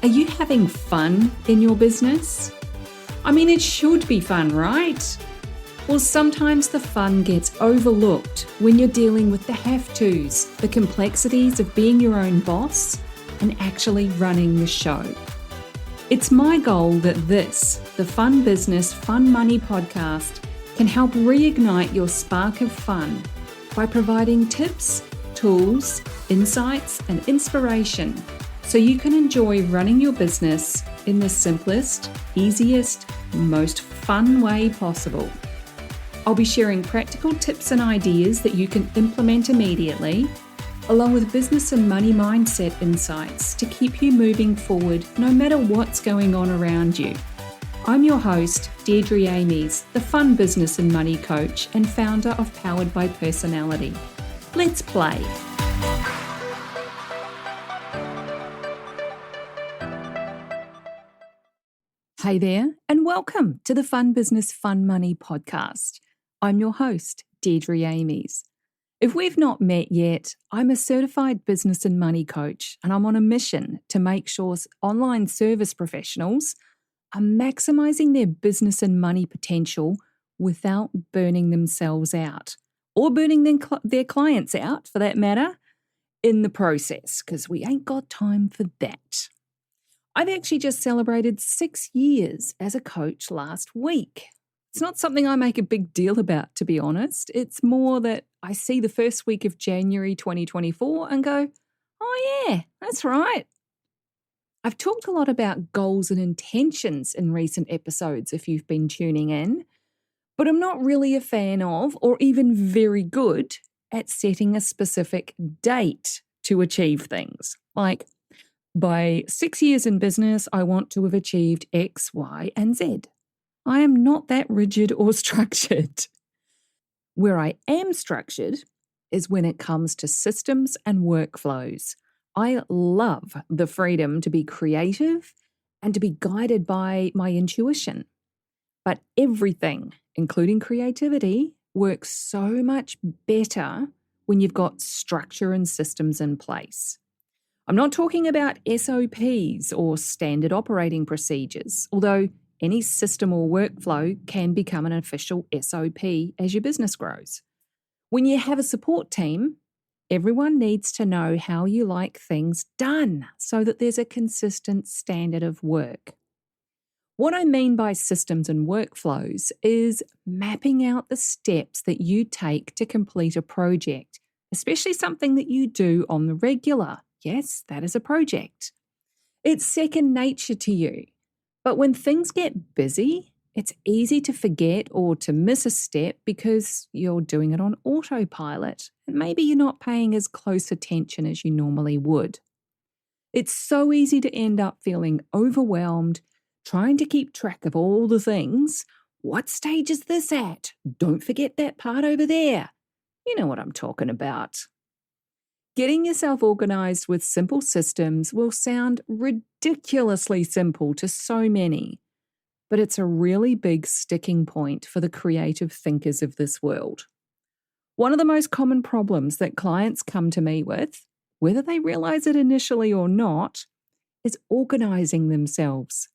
Are you having fun in your business? I mean, it should be fun, right? Well, sometimes the fun gets overlooked when you're dealing with the have-tos, the complexities of being your own boss and actually running the show. It's my goal that this, the Fun Business, Fun Money podcast, can help reignite your spark of fun by providing tips, tools, insights, and inspiration so you can enjoy running your business in the simplest, easiest, most fun way possible. I'll be sharing practical tips and ideas that you can implement immediately, along with business and money mindset insights to keep you moving forward no matter what's going on around you. I'm your host, Deirdre Amies, the Fun Business and Money Coach and founder of Powered by Personality. Let's play. Hey there, and welcome to the Fun Business, Fun Money podcast. I'm your host, Deirdre Amies. If we've not met yet, I'm a certified business and money coach, and I'm on a mission to make sure online service professionals are maximizing their business and money potential without burning themselves out, or burning their clients out, for that matter, in the process, because we ain't got time for that. I've actually just celebrated 6 years as a coach last week. It's not something I make a big deal about, to be honest. It's more that I see the first week of January 2024 and go, oh yeah, that's right. I've talked a lot about goals and intentions in recent episodes if you've been tuning in, but I'm not really a fan of or even very good at setting a specific date to achieve things. Like, by 6 years in business, I want to have achieved X, Y, and Z. I am not that rigid or structured. Where I am structured is when it comes to systems and workflows. I love the freedom to be creative and to be guided by my intuition. But everything, including creativity, works so much better when you've got structure and systems in place. I'm not talking about SOPs or standard operating procedures, although any system or workflow can become an official SOP as your business grows. When you have a support team, everyone needs to know how you like things done so that there's a consistent standard of work. What I mean by systems and workflows is mapping out the steps that you take to complete a project, especially something that you do on the regular. Yes, that is a project. It's second nature to you. But when things get busy, it's easy to forget or to miss a step because you're doing it on autopilot and maybe you're not paying as close attention as you normally would. It's so easy to end up feeling overwhelmed, trying to keep track of all the things. What stage is this at? Don't forget that part over there. You know what I'm talking about. Getting yourself organised with simple systems will sound ridiculously simple to so many, but it's a really big sticking point for the creative thinkers of this world. One of the most common problems that clients come to me with, whether they realise it initially or not, is organising themselves.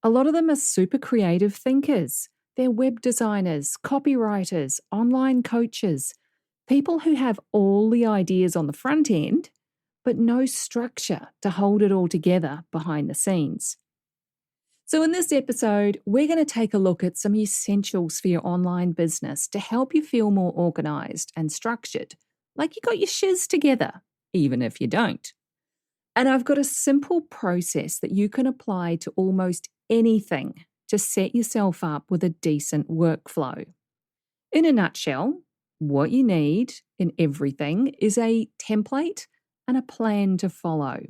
A lot of them are super creative thinkers. They're web designers, copywriters, online coaches, people who have all the ideas on the front end, but no structure to hold it all together behind the scenes. So in this episode, we're going to take a look at some essentials for your online business to help you feel more organised and structured, like you got your shizz together, even if you don't. And I've got a simple process that you can apply to almost anything to set yourself up with a decent workflow. In a nutshell, what you need in everything is a template and a plan to follow.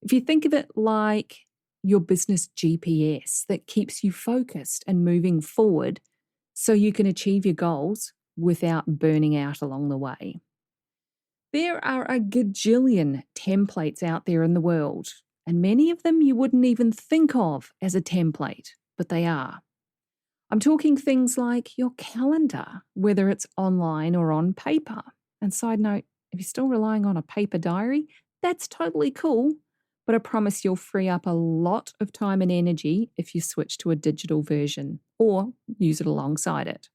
If you think of it like your business GPS that keeps you focused and moving forward so you can achieve your goals without burning out along the way. There are a gajillion templates out there in the world, and many of them you wouldn't even think of as a template, but they are. I'm talking things like your calendar, whether it's online or on paper. And side note, if you're still relying on a paper diary, that's totally cool. but I promise you'll free up a lot of time and energy if you switch to a digital version or use it alongside it.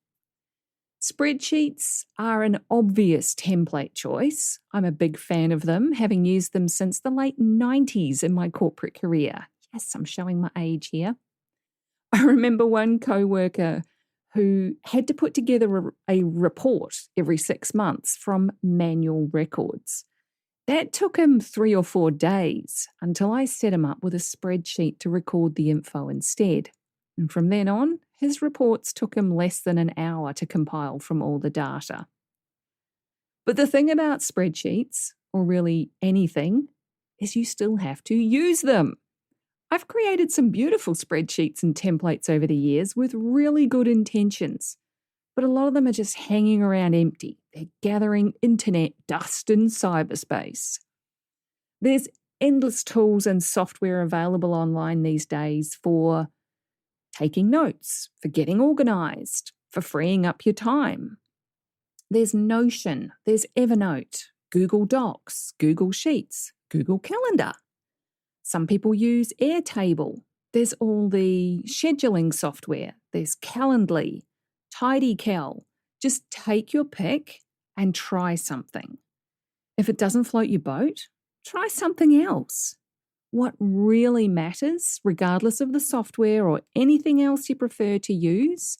Spreadsheets are an obvious template choice. I'm a big fan of them, having used them since the late 90s in my corporate career. Yes, I'm showing my age here. I remember one co-worker who had to put together a report every 6 months from manual records. That took him 3 or 4 days until I set him up with a spreadsheet to record the info instead. And from then on, his reports took him less than an hour to compile from all the data. But the thing about spreadsheets, or really anything, is you still have to use them. I've created some beautiful spreadsheets and templates over the years with really good intentions, but a lot of them are just hanging around empty. They're gathering internet dust in cyberspace. There's endless tools and software available online these days for taking notes, for getting organised, for freeing up your time. There's Notion, there's Evernote, Google Docs, Google Sheets, Google Calendar. Some people use Airtable. There's all the scheduling software. There's Calendly, TidyCal. Just take your pick and try something. If it doesn't float your boat, try something else. What really matters, regardless of the software or anything else you prefer to use,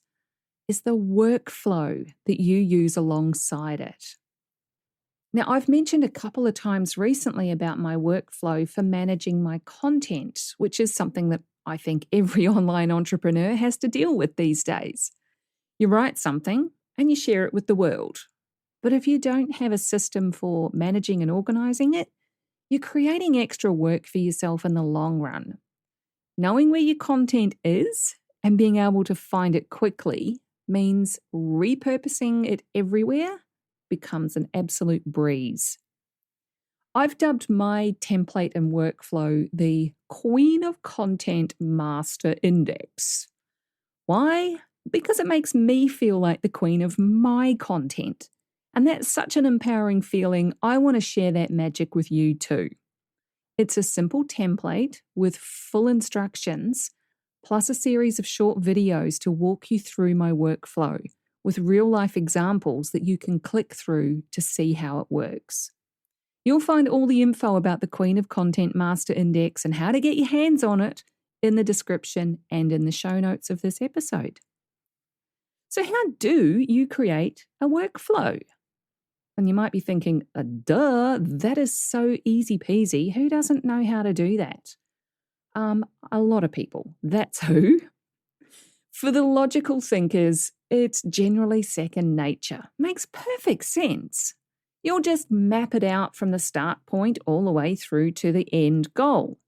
is the workflow that you use alongside it. Now, I've mentioned a couple of times recently about my workflow for managing my content, which is something that I think every online entrepreneur has to deal with these days. You write something and you share it with the world. But if you don't have a system for managing and organising it, you're creating extra work for yourself in the long run. Knowing where your content is and being able to find it quickly means repurposing it everywhere becomes an absolute breeze. I've dubbed my template and workflow the Queen of Content Master Index. Why? Because it makes me feel like the queen of my content. And that's such an empowering feeling. I want to share that magic with you too. It's a simple template with full instructions, plus a series of short videos to walk you through my workflow, with real-life examples that you can click through to see how it works. You'll find all the info about the Queen of Content Master Index and how to get your hands on it in the description and in the show notes of this episode. So how do you create a workflow? And you might be thinking, duh, that is so easy peasy. Who doesn't know how to do that? A lot of people. That's who. For the logical thinkers, it's generally second nature. Makes perfect sense. You'll just map it out from the start point all the way through to the end goal.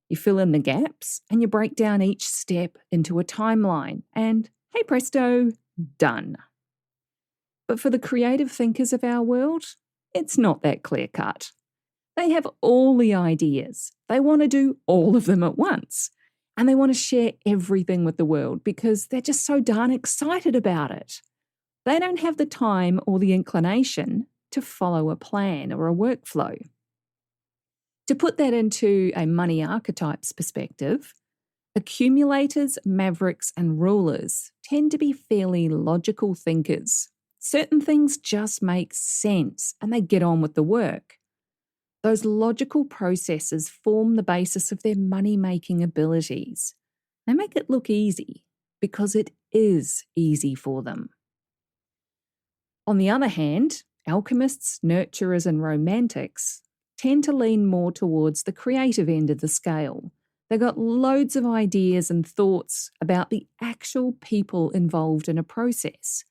You fill in the gaps and you break down each step into a timeline and, hey presto, done. But for the creative thinkers of our world, it's not that clear-cut. They have all the ideas. They want to do all of them at once. And they want to share everything with the world because they're just so darn excited about it. They don't have the time or the inclination to follow a plan or a workflow. To put that into a money archetypes perspective, accumulators, mavericks, and rulers tend to be fairly logical thinkers. Certain things just make sense and they get on with the work. Those logical processes form the basis of their money-making abilities. They make it look easy because it is easy for them. On the other hand, alchemists, nurturers, and romantics tend to lean more towards the creative end of the scale. They've got loads of ideas and thoughts about the actual people involved in a process.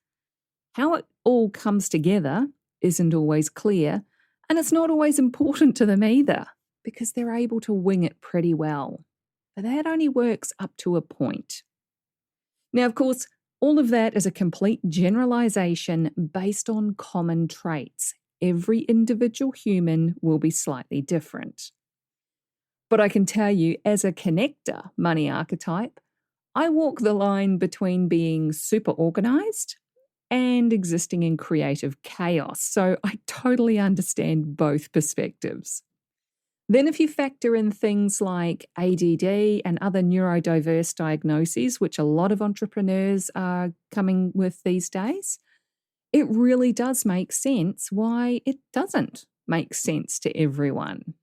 How it all comes together isn't always clear, and it's not always important to them either, because they're able to wing it pretty well. But that only works up to a point. Now, of course, all of that is a complete generalization based on common traits. Every individual human will be slightly different. But I can tell you, as a connector money archetype, I walk the line between being super organised and existing in creative chaos. So I totally understand both perspectives. Then if you factor in things like ADD and other neurodiverse diagnoses, which a lot of entrepreneurs are coming with these days, it really does make sense why it doesn't make sense to everyone.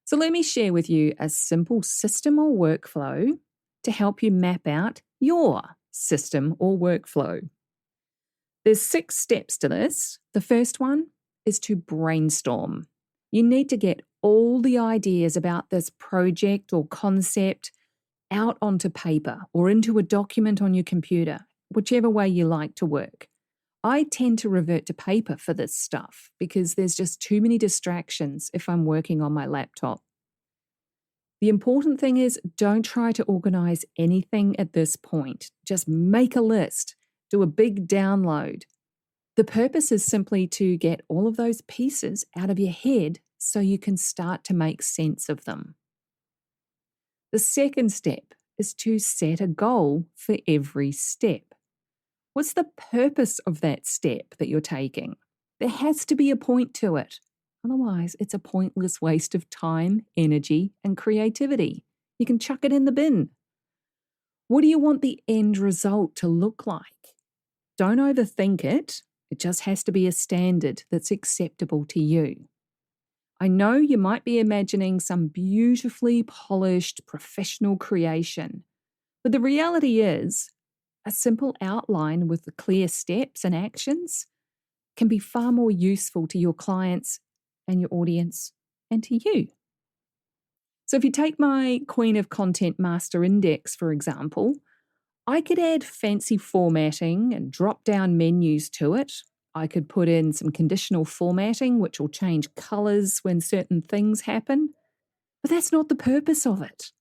So let me share with you a simple system or workflow to help you map out your system or workflow. There's 6 steps to this. The first one is to brainstorm. You need to get all the ideas about this project or concept out onto paper or into a document on your computer, whichever way you like to work. I tend to revert to paper for this stuff because there's just too many distractions if I'm working on my laptop. The important thing is don't try to organize anything at this point. Just make a list, do a big download. The purpose is simply to get all of those pieces out of your head so you can start to make sense of them. The second step is to set a goal for every step. What's the purpose of that step that you're taking? There has to be a point to it. Otherwise, it's a pointless waste of time, energy, and creativity. You can chuck it in the bin. What do you want the end result to look like? Don't overthink it. It just has to be a standard that's acceptable to you. I know you might be imagining some beautifully polished professional creation, but the reality is a simple outline with the clear steps and actions can be far more useful to your clients and your audience and to you. So if you take my Queen of Content Master Index, for example, I could add fancy formatting and drop-down menus to it. I could put in some conditional formatting, which will change colours when certain things happen. But that's not the purpose of it.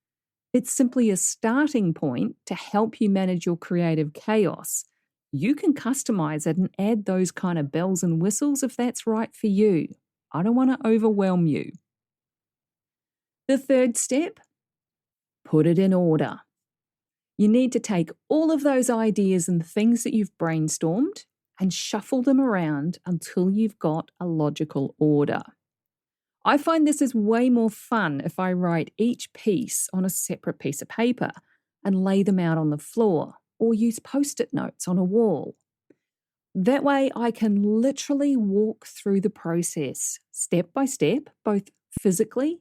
It's simply a starting point to help you manage your creative chaos. You can customize it and add those kind of bells and whistles if that's right for you. I don't want to overwhelm you. The third step, put it in order. You need to take all of those ideas and things that you've brainstormed and shuffle them around until you've got a logical order. I find this is way more fun if I write each piece on a separate piece of paper and lay them out on the floor or use post-it notes on a wall. That way I can literally walk through the process step by step, both physically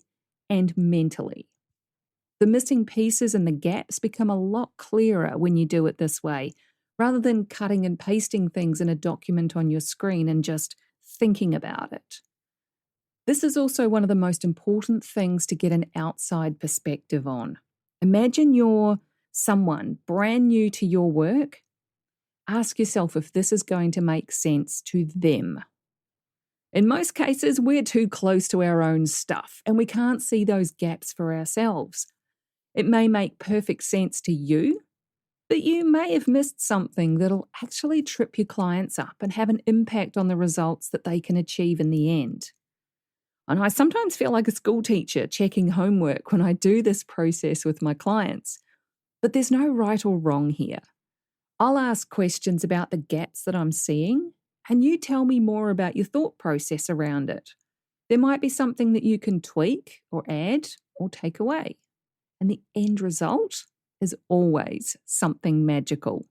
and mentally. The missing pieces and the gaps become a lot clearer when you do it this way, rather than cutting and pasting things in a document on your screen and just thinking about it. This is also one of the most important things to get an outside perspective on. Imagine you're someone brand new to your work. Ask yourself if this is going to make sense to them. In most cases, we're too close to our own stuff and we can't see those gaps for ourselves. It may make perfect sense to you, but you may have missed something that'll actually trip your clients up and have an impact on the results that they can achieve in the end. And I sometimes feel like a school teacher checking homework when I do this process with my clients. But there's no right or wrong here. I'll ask questions about the gaps that I'm seeing, and you tell me more about your thought process around it. There might be something that you can tweak or add or take away. And the end result is always something magical.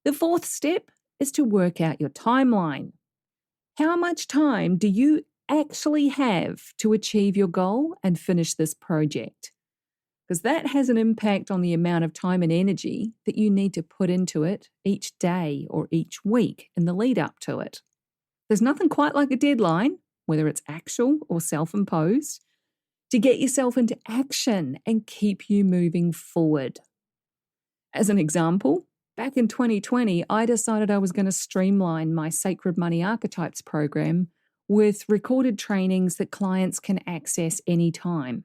The fourth step is to work out your timeline. How much time do you actually have to achieve your goal and finish this project? Because that has an impact on the amount of time and energy that you need to put into it each day or each week in the lead up to it. There's nothing quite like a deadline, whether it's actual or self-imposed, to get yourself into action and keep you moving forward. As an example, back in 2020, I decided I was going to streamline my Sacred Money Archetypes program with recorded trainings that clients can access anytime.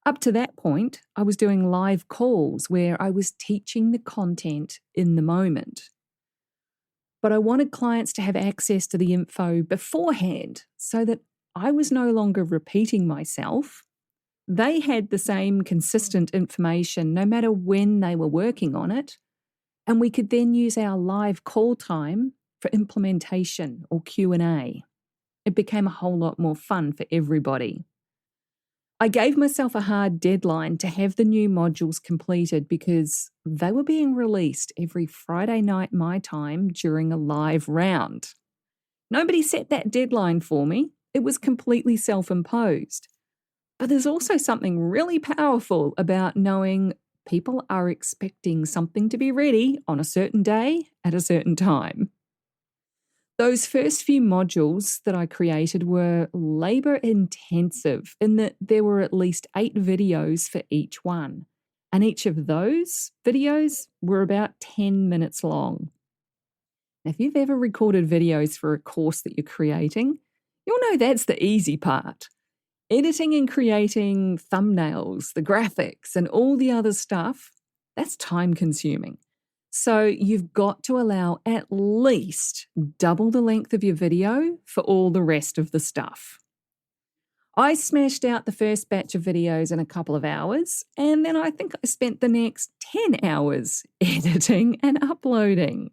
Up to that point, I was doing live calls where I was teaching the content in the moment. But I wanted clients to have access to the info beforehand so that I was no longer repeating myself. They had the same consistent information no matter when they were working on it, and we could then use our live call time for implementation or Q&A. It became a whole lot more fun for everybody. I gave myself a hard deadline to have the new modules completed because they were being released every Friday night my time during a live round. Nobody set that deadline for me. It was completely self-imposed. But there's also something really powerful about knowing people are expecting something to be ready on a certain day at a certain time. Those first few modules that I created were labor intensive in that there were at least 8 videos for each one. And each of those videos were about 10 minutes long. Now, if you've ever recorded videos for a course that you're creating, you'll know that's the easy part. Editing and creating thumbnails, the graphics, and all the other stuff, that's time consuming. So you've got to allow at least double the length of your video for all the rest of the stuff. I smashed out the first batch of videos in a couple of hours, and then I think I spent the next 10 hours editing and uploading.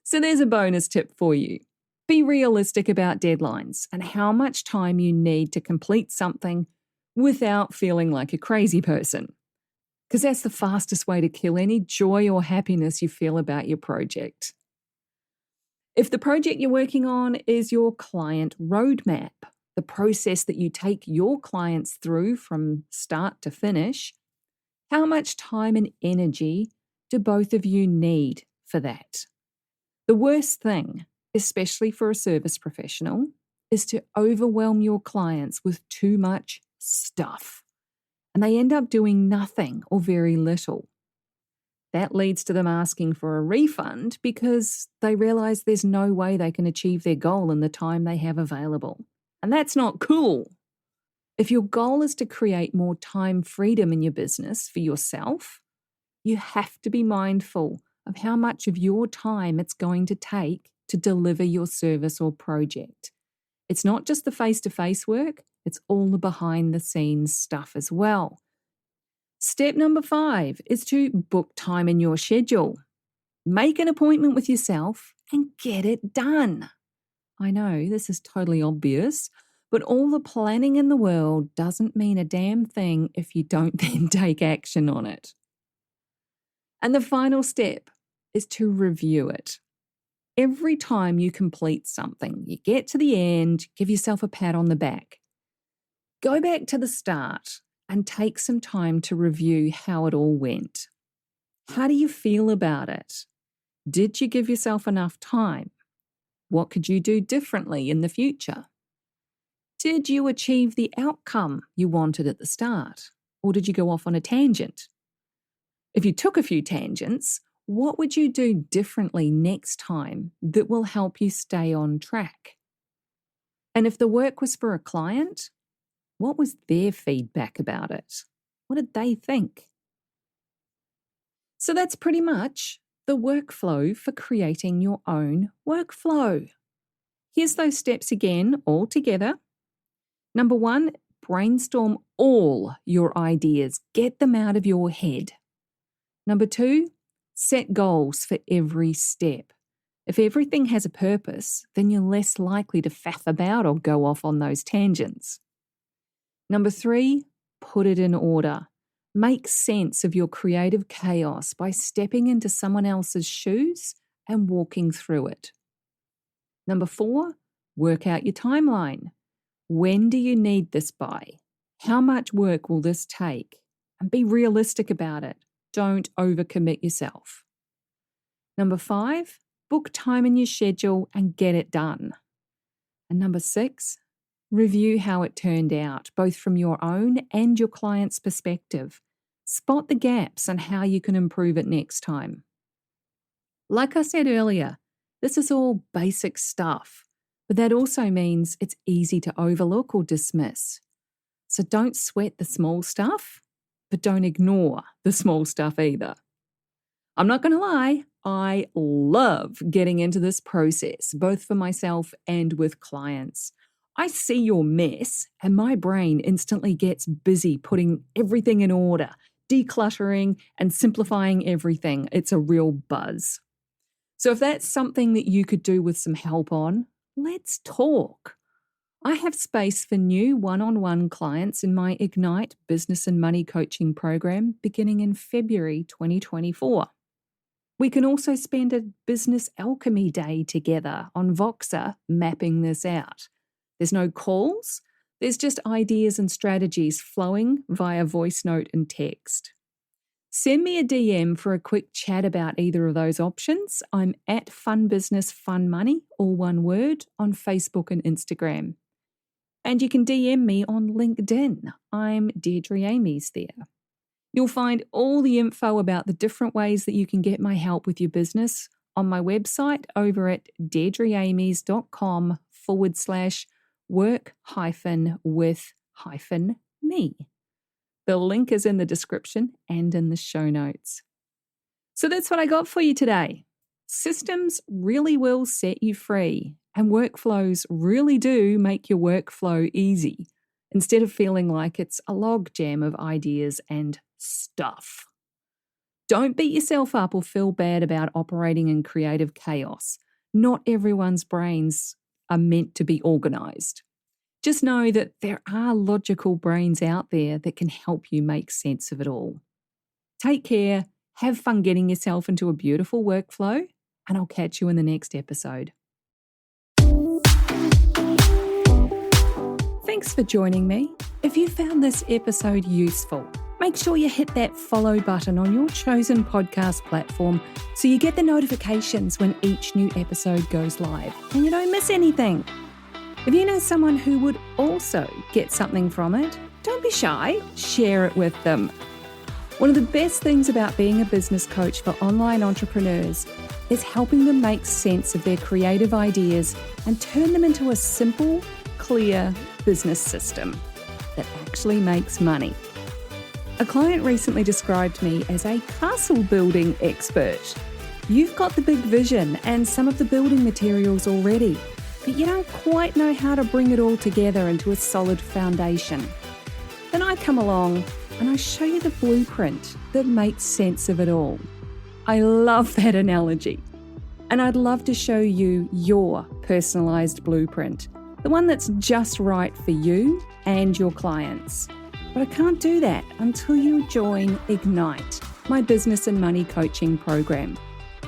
So there's a bonus tip for you. Be realistic about deadlines and how much time you need to complete something without feeling like a crazy person. Because that's the fastest way to kill any joy or happiness you feel about your project. If the project you're working on is your client roadmap, the process that you take your clients through from start to finish, how much time and energy do both of you need for that? The worst thing, especially for a service professional, is to overwhelm your clients with too much stuff. And they end up doing nothing or very little. That leads to them asking for a refund because they realize there's no way they can achieve their goal in the time they have available. And that's not cool. If your goal is to create more time freedom in your business for yourself, you have to be mindful of how much of your time it's going to take to deliver your service or project. It's not just the face-to-face work, it's all the behind-the-scenes stuff as well. Step number 5 is to book time in your schedule. Make an appointment with yourself and get it done. I know this is totally obvious, but all the planning in the world doesn't mean a damn thing if you don't then take action on it. And the final step is to review it. Every time you complete something, you get to the end, give yourself a pat on the back. Go back to the start and take some time to review how it all went. How do you feel about it? Did you give yourself enough time? What could you do differently in the future? Did you achieve the outcome you wanted at the start? Or did you go off on a tangent? If you took a few tangents, what would you do differently next time that will help you stay on track? And if the work was for a client, what was their feedback about it? What did they think? So that's pretty much the workflow for creating your own workflow. Here's those steps again, all together. Number 1, brainstorm all your ideas. Get them out of your head. Number 2, set goals for every step. If everything has a purpose, then you're less likely to faff about or go off on those tangents. Number 3, put it in order. Make sense of your creative chaos by stepping into someone else's shoes and walking through it. Number 4, work out your timeline. When do you need this by? How much work will this take? And be realistic about it. Don't overcommit yourself. Number 5, book time in your schedule and get it done. And number 6, review how it turned out, both from your own and your client's perspective. Spot the gaps and how you can improve it next time. Like I said earlier, this is all basic stuff, but that also means it's easy to overlook or dismiss. So don't sweat the small stuff, but don't ignore the small stuff either. I'm not going to lie, I love getting into this process, both for myself and with clients. I see your mess and my brain instantly gets busy putting everything in order, decluttering and simplifying everything. It's a real buzz. So if that's something that you could do with some help on, let's talk. I have space for new one-on-one clients in my Ignite Business and Money Coaching program beginning in February 2024. We can also spend a business alchemy day together on Voxer mapping this out. There's no calls, there's just ideas and strategies flowing via voice note and text. Send me a DM for a quick chat about either of those options. I'm at Fun Business Fun Money, all one word, on Facebook and Instagram. And you can DM me on LinkedIn. I'm Deirdre Amies there. You'll find all the info about the different ways that you can get my help with your business on my website over at deirdreamies.com/work-with-me. The link is in the description and in the show notes. So that's what I got for you today. Systems really will set you free, and workflows really do make your workflow easy, instead of feeling like it's a logjam of ideas and stuff. Don't beat yourself up or feel bad about operating in creative chaos. Not everyone's brains are meant to be organised. Just know that there are logical brains out there that can help you make sense of it all. Take care, have fun getting yourself into a beautiful workflow, and I'll catch you in the next episode. Thanks for joining me. If you found this episode useful, make sure you hit that follow button on your chosen podcast platform so you get the notifications when each new episode goes live and you don't miss anything. If you know someone who would also get something from it, don't be shy, share it with them. One of the best things about being a business coach for online entrepreneurs is helping them make sense of their creative ideas and turn them into a simple, clear business system that actually makes money. A client recently described me as a castle building expert. You've got the big vision and some of the building materials already, but you don't quite know how to bring it all together into a solid foundation. Then I come along and I show you the blueprint that makes sense of it all. I love that analogy. And I'd love to show you your personalised blueprint, the one that's just right for you and your clients. But I can't do that until you join Ignite, my business and money coaching program.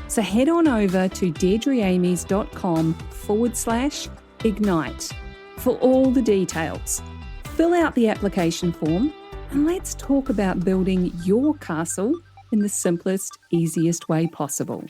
So head on over to deirdreamies.com/ignite for all the details. Fill out the application form and let's talk about building your castle in the simplest, easiest way possible.